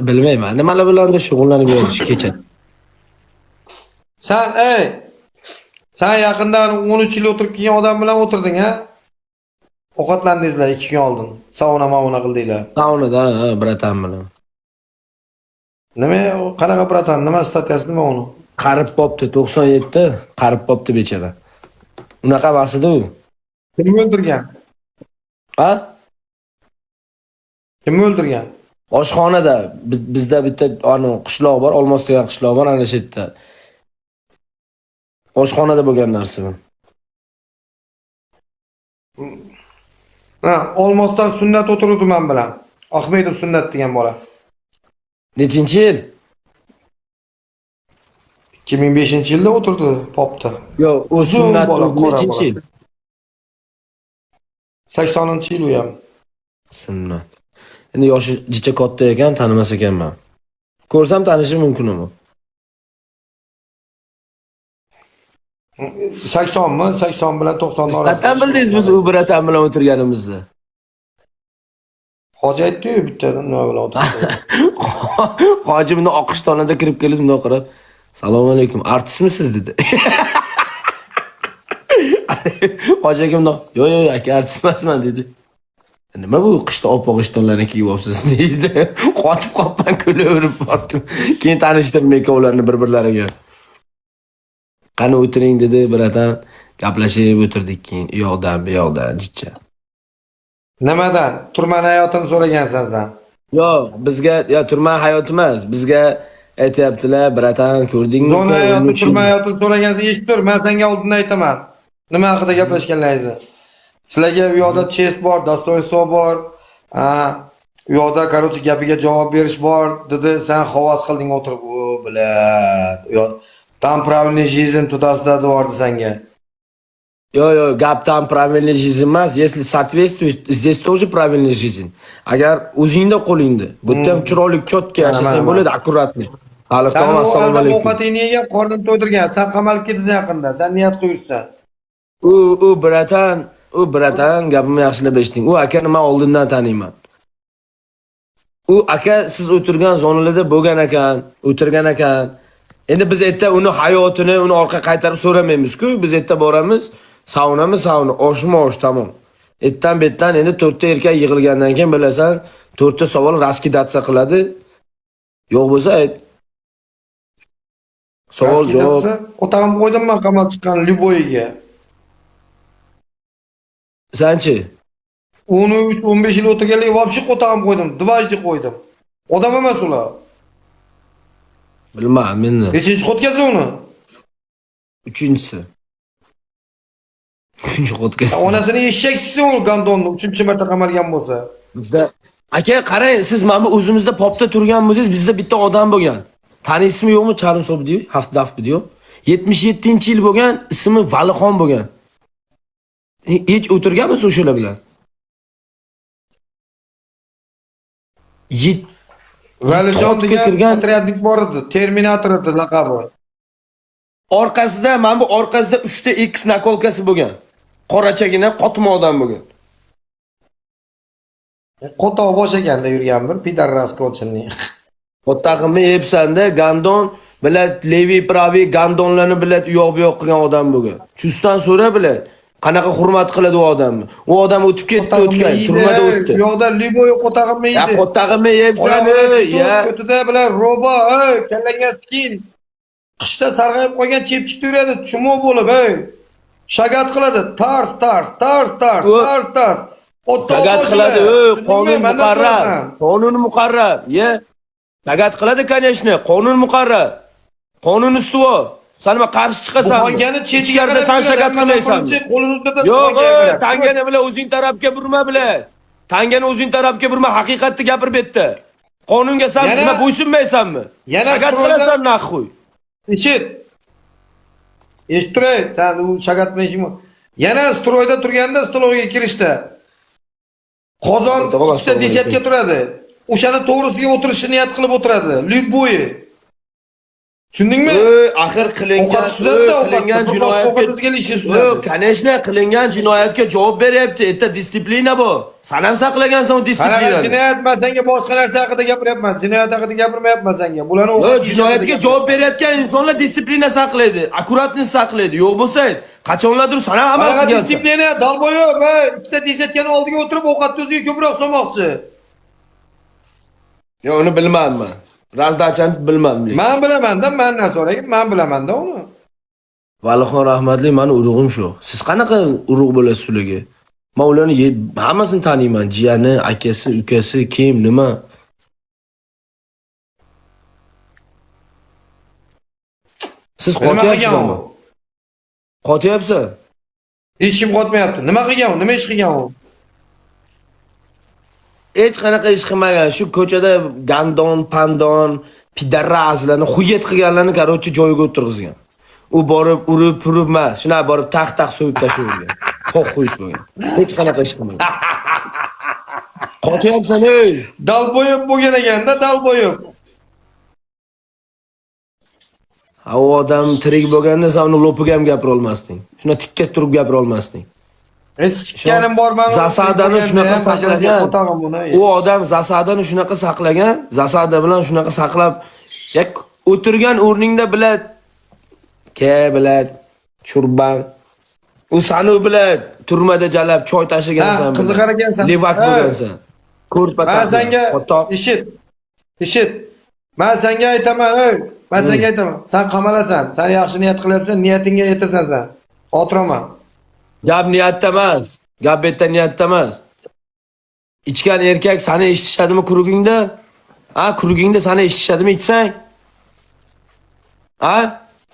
Bilmayman. Nimalar bilan shug'ullanib yurish kecha. Sen sen yaqindan 13 yil o'tirib kelgan odam bilan o'tirding ha? Ovqatlandingizlar 2 kun oldin. Sauna mauna qildinglar. Saunada, bratan bilan. Nima qanaqa bratan? Nima statiyasi nima uni? Qarib popti 97, qarib popti bechara. Unaqa vaqtida u. Kimni o'ldirgan? Ha? Kimni o'ldirgan? Oshxonada bizda bitta qishloq bor, Olmos degan qishloq bor ana shu yerda. Oshxonada bo'lgan narsa bu. Ha, Olmosdan sunnat o'tirdi men bilan. Ahmedov sunnat degan bola. Nechinchi yil? 2005-yilda o'tirdi popda. Yo, u sunnat bola, qora nechinchi bola. yil? 80-yil u ham. Sunnat. Endi yoshi jicha katta ekan, tanimas ekanman. Ko'rsam tanishim mumkin uni. 80 mi? 80 bilan 90 orasida. Qatdan bildingiz biz u bratan bilan o'tirganimizni? Hoji aytdi-yu bitta nima bilan o'tirdi. Hoji buni oqishtonada kirib kelib bunday qarab, "Assalomu alaykum, artistmisiz?" dedi. Hoji aka bunday, "Yo'q, yo'q, aka artist emasman" dedi. Nima bu qishda oppoq ishtonlarni kiyib olibsiz deydi. Qotib qolgan kulaverib bordim. Keyin tanishtirdim ikkovlarini bir-birlariga. Qani o'tiring dedi, biratan gaplashib o'tirdik keyin u yoqdan bu yoqdan jicha. Nimadan? Turman hayotini so'ragansan sen. Yo'q, bizga turma hayot emas. Bizga aytayaptilar, biratan ko'rdingmi? Zona hayoti, turma hayotini so'ragansan, eshittir, men senga oldindan aytaman. Nima haqida gaplashganlaringizni? Sizlarga u yoqda chest bor, dostoyinstvo bor. U yoqda, короче, gapiga javob berish bor, dedi. Sen havas qilding o'tirib, o, bilat. Там правильный жизнь туда-сюда devordi senga. Yo'q, gap там правильный жизнь emas. Если соответствуешь, здесь тоже правильный жизнь. Agar o'zingda qo'lingda, bu yerda ham chiroyli, chotga yashasang bo'ladi, akkuratni. Xalqdan assalomu alaykum. Ovqatingni yegan, qornini to'ydirgan. Sen qamalib ketasan yaqinda. Sen niyat qo'yursan. U bratan gapimni yaxshilab eshiting. U akani men oldindan taniyman. U aka siz o'tirgan zonalarda bo'lgan ekan, o'tirgan ekan. Endi biz yerda uni hayotini, uni orqa qaytarib so'ramaymiz-ku. Biz yerda boramiz, sauna, oshmi osh, tamom. Etdan betdan endi 4 ta erkak yig'ilgandan keyin bilasan, 4 ta savol raskidatsiya qiladi. Yo'q bo'lsa ayt. Savol javob. O'tag'im qo'ydim men qamalib chiqqan Lyuboyga. Sanchi? 13-15 yil o'tirganlik вообще o'tag'im qo'ydim, дважды qo'ydim. Odam emas ular. Bilmadim meni. Nechinchi qo'tkasi uni? Uchinchisi. Uchinchi qo'tkasi. Onasini eshak siksa uni gandonni 3-marta qamalgan bo'lsa. Bizda aka qarang, siz mana bu o'zimizda popda turgan bo'lsangiz, bizda bitta odam bo'lgan. Taniysizmi yo'qmi? Charim Sobdiyev, Haftaf video. 77-yil bo'lgan, ismi Valixon bo'lgan. Hech o'tirganmisiz o'shalar bilan? Valijon degan otryadnik bor edi, Terminator edi laqabi. Orqasida, mana bu orqasida 3 ta X nakolkasi bo'lgan. Qorachagina qotma odam bo'lgan. Qo'toq bosh ekanda yurgan bir pidarraska o'chinni. Qo'taqimni yebsanda gandon bilan levi pravi gandonlarni bilan u yoq bu yoq qilgan odam bo'lgan. Chustan so'ra bilan qanaqa hurmat qiladi u odamni. U odam o'tib ketdi, o'tgan, turmada o'tdi. U yoqda Liboy qo'tag'imni yedi. Ya qo'tag'imni yebsan, ya. O'tida bilan roba, kallangan skin. Qishda sarg'ayib qolgan chepchik yuradi, chumo bo'lib, shagat qiladi, tars. Shagat qiladi, qonun muqarrar, ya. Shagat qiladi, конечно, qonun muqarrar. Qonun ustuvor. Sen nima qarshi chiqasan? Qolgani chechigarda sen shagat qilmaysan. Yo'q, tangani bilan o'zing tarafga burma bilan. Tangani o'zing tarafga burma, haqiqatni gapirib betdi. Qonunga sen nima bo'ysunmaysanmi? Shagat qilasan naxuy. Eshittiray, sen u shagat bilan ishing. Yana stroyda turganda stolovga kirishdi. Qozon ikkita desyatga turadi. O'shani to'g'risiga o'tirishni niyat qilib o'tiradi. Lyuboy. Tushundingmi? Axir qilingan, Ovqat suzatda qilingan ovqat. jinoyatga, Ovqat ishni suzatdi. конечно, qilingan jinoyatga javob beryapti. Erta disiplina bu. Sen ham saqlagansan u Qanaqa disiplinani. jinoyat? Men senga boshqa narsa haqida gapiryapman. Jinoyat haqida gapirmayapman senga. Bularni Jinoyatga javob berayotgan insonlar disiplina saqlaydi, akkuratni saqlaydi. Yo'q bo'lsa, qachonlardir sana amal Qanaqa qilgansan. disiplina? Dalboyo'q, ikkita desetgani oldiga o'tirib ovqatni o'ziga ko'proq solmoqchi. Yo, uni bilmayman. Razdachani bilmadim. Men bilaman-da, mendan so'rang, men bilaman-da uni. Valixon rahmatli, meni urug'im shu. Siz qanaqa urug' bo'lasiz ularga? Men ularni hammasini taniyman. Jiyani, akasi, ukasi, kim, nima. Siz qotyapsizmi? Qotyapsiz? Hech kim qotmayapti. Nima qilgan u? Nima ish qilgan u? Hech qanaqa ish qilmagan. Shu ko'chada gandon, pandon, pidarrazlarni, xuyet qilganlarni qarochi joyiga o'tirg'izgan. U borib urib emas, shuna borib taxt so'yib tashlagan. Xo'q qo'yish bo'lgan. Hech qanaqa ish qilmagan. Qotyapsan ey. Dalboyo'q bo'lgan ekanda, dalboyo'q. Ha, u odam tirik bo'lganda sen uni lopiga ham gapira olmasding. Shuna tikka turib gapira olmasding. Sikkanim bor men. Zasadani shunaqa saqlagan. buni. U odam zasadani shunaqa saqlagan, zasada bilan shunaqa saqlab, yak o'tirgan o'rningda bilad, bilad, churban. U sani bilad, turmada jalab choy tashigansan. Qiziqar ekansan. Levak bo'lgansan. Ko'rpa. Men senga ishit. Men senga aytaman, men senga aytaman. Sen qamalasan. Sen yaxshi niyat qilyapsan, niyatingga yetasan sen. Xotiraman. Gap niyatda emas. Gap betda niyatda emas. Ichgan erkak seni eshitishadimi kurugingda? Ha, kurugingda seni eshitishadimi ichsang? Ha?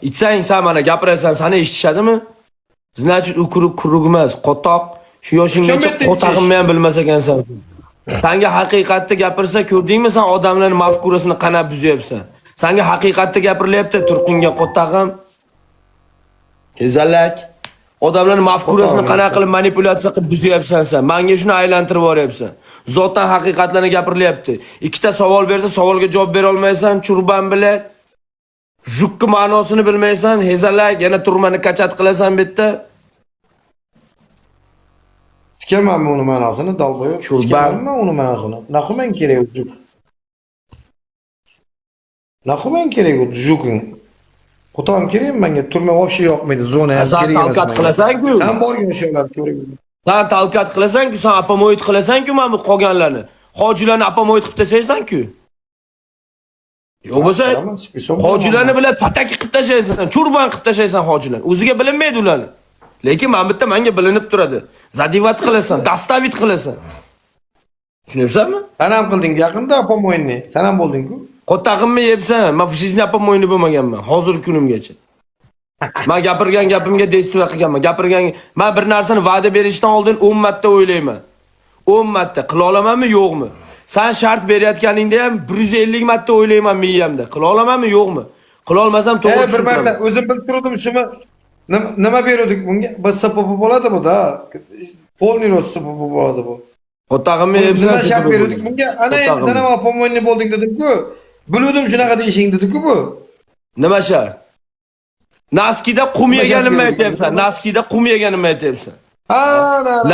Ichsang sen mana gapirasan, seni eshitishadimi? Значит, u kurug emas, qotoq. Shu yoshinggacha qotog'imni ham bilmas ekansan. Senga haqiqatni gapirsa, ko'rdingmi sen odamlarning mafkurasini qanab buzyapsan? Senga haqiqatni gapirilyapti, turqinga qotog'im. Ezalak. Odamlarning mafkurasini qanaqa qilib manipulyatsiya qilib buzyapsan sen? Menga shuni aylantirib boryapsan. Zotdan haqiqatlarni gapirilyapti. Ikkita savol bersa, savolga javob bera olmaysan, churban bilan. Jukki ma'nosini bilmaysan, hezalak, yana turmani kachat qilasan bu yerda. Sikamanmi uni ma'nosini, dalboyo'q? Sikamanmi uni ma'nosini? Naqo'man kerak juk. Naqo'man kerak juking. Qo'tam kerak menga, turma вообще yoqmaydi, zona ham kerak emas. Sen talqat qilasan-ku. Sen borgin o'shalar ko'rib. Sen talqat qilasan-ku, sen apamoid qilasan-ku mana bu qolganlarni. Hojilarni apamoid qilib tashlaysan-ku. Yo'q bo'lsa, hojilarni bilan pataki qilib tashlaysan, churban qilib tashlaysan hojilarni. O'ziga bilinmaydi ularni. Lekin men bitta menga bilinib turadi. Zadivat qilasan, dastavit qilasan. Tushunyapsanmi? Sen ham qilding yaqinda apamoyinni. Sen ham bo'lding-ku. Qotag'imni yebsan, men fashistni apamoyini bo'lmaganman hozirgi kunimgacha. Men gapirgan gapimga destiva qilganman. Men bir narsani va'da berishdan oldin 10 marta o'ylayman. 10 marta qila olamanmi, yo'qmi? Sen shart berayotganingda ham 150 marta o'ylayman miyamda. Qila olamanmi, yo'qmi? Qila olmasam to'g'ri bir marta o'zim bilib turdim shuni. Nima berdik bunga? Biz SPP bo'ladi bu-da. Polniy SPP bo'ladi bu. Qotag'imni yebsan. Nima shart berdik bunga? Ana endi sen ham apamoyinni bo'lding dedim-ku. Biluvdim shunaqa deyishing dedi-ku bu. Nima shart? Naskida qum yeganimni aytyapsan. Naskida qum yeganimni aytyapsan. Ha,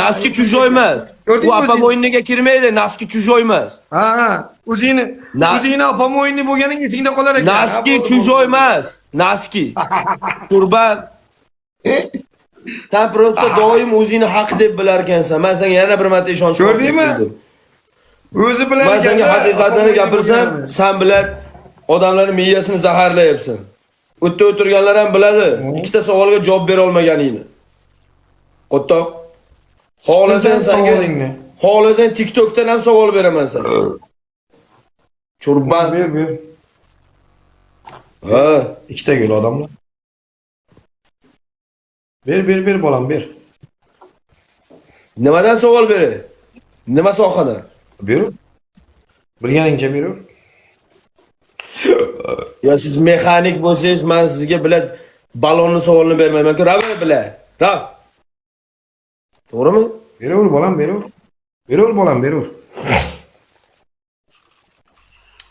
naski chujoy emas. U apamoyinga kirmaydi, naski chujoy emas. Ha, o'zingni apamoyinni bo'lganing esingda qolar ekan. Naski chujoy emas. Naski. Qurban. Sen просто doim o'zingni haq deb bilar ekansan. Men senga yana bir marta ishonch ko'rdingmi? O'zi bilan men senga haqiqatni gapirsam, sen bilan odamlarning miyasini zaharlayapsan. O'tda o'tirganlar ham biladi. Ikkita savolga javob bera olmaganingni. Qo'toq. Xohlasang TikTokdan ham savol beraman senga. Churban ber. Ha, ikkita gul odamlar. Ber bolam, ber. Nimadan savol beray? Nima sohadan? Ber. Bilganingcha ber. Ya siz mexanik bo'lsangiz, men sizga bilan balonni savolini bermayman-ku. Ravi bilan. Rav. To'g'rimi? Beraver bolam, beraver. Beraver bolam, beraver.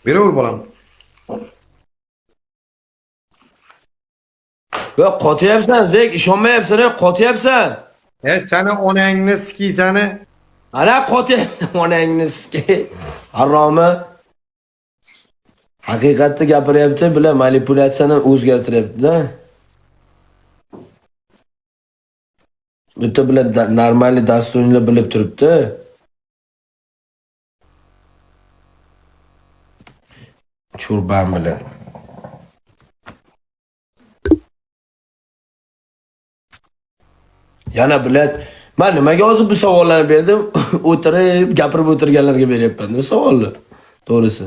Beraver bolam. Yo qotyapsan Zek, ishonmayapsan, qotyapsan. Seni onangni sikiysani. Ana qotyapsan onangni ski. Haromi. Haqiqatni gapiryapti, bular manipulyatsiyani o'zgartiryapti-da. Bitta bular normalniy dasturni bilib turibdi. Churban bilan. Yana bilat, men nimaga hozir bu savollarni berdim? O'tirib, gapirib o'tirganlarga beryapman bu savolni. To'g'risi.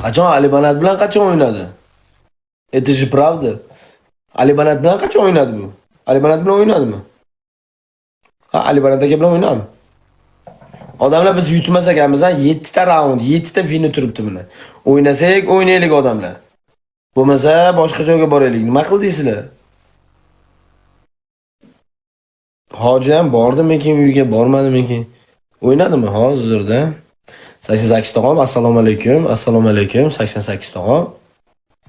Qachon Ali Banat bilan qachon o'ynadi? Это же правда. Ali Banat bilan qachon o'ynadi bu? Ali Banat bilan o'ynadimi? Ha, Ali Banat aka bilan o'ynadimi? Odamlar biz yutmas ekanmiz, 7 ta raund, 7 ta finni turibdi buni. O'ynasak, o'ynaylik odamlar. Bo'lmasa boshqa joyga boraylik. Nima qildingizlar? Hoji ham bordimikin uyga, bormadimikin? O'ynadimi hozirda? 88 tog'am, assalomu alaykum. Assalomu alaykum 88 tog'am.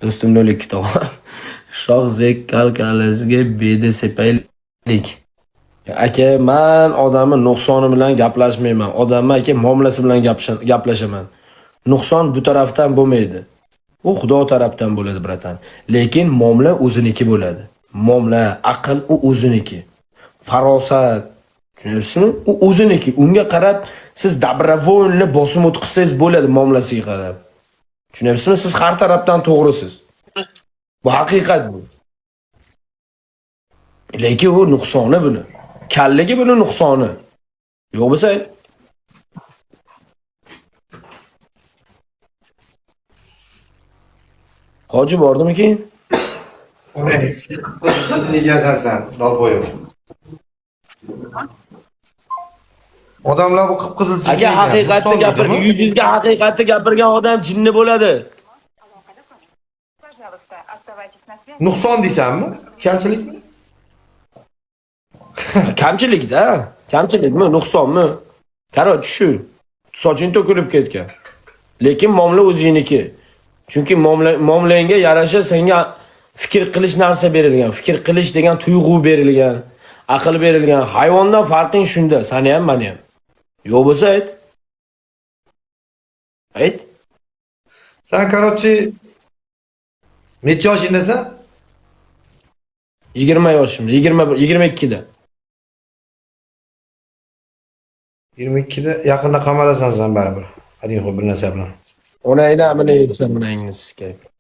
Do'stim 02 tog'am. Shoh Zek kalkalasiga bedi sepaylik. Aka, men odamni nuqsoni bilan gaplashmayman. Odamni aka muomalasi bilan gaplashaman. Nuqson bu tarafdan bo'lmaydi. U Xudo tarafdan bo'ladi, bratan. Lekin muomala o'ziniki bo'ladi. Muomala, aql u o'ziniki. Farosat, tushunyapsizmi? U o'ziniki. Unga qarab siz dabrovolni bosim o'tkazsangiz bo'ladi muomalasiga qarab. Tushunyapsizmi? Siz har tarafdan to'g'risiz. Bu haqiqat bu. Lekin u nuqsoni buni. Kalligi buni nuqsoni. Yo'q bo'lsa ayt. Hoji bordimikin? Nega yasasan, dalboyib. Odamlar bu qip-qizil jinni. Aka haqiqatni gapir, yuzingizga haqiqatni gapirgan odam jinni bo'ladi. Nuqson deysanmi? Kamchilikmi? Kamchilik-da. Kamchilikmi, nuqsonmi? Qaror shu. Soching to'kilib ketgan. Lekin muomala o'zingniki. Chunki muomalangga yarasha senga fikr qilish narsa berilgan. Fikr qilish degan tuyg'u berilgan, aql berilgan. Hayvondan farqing shunda, seni ham, meni ham. Yo'q bo'lsa ayt. Ayt. Sen короче necha yoshingdasan? 20 yoshimda, 22 da. 22 da yaqinda qamalasan sen baribir. Hading bir narsa bilan. Onangni amini yeysan, onangni Skype.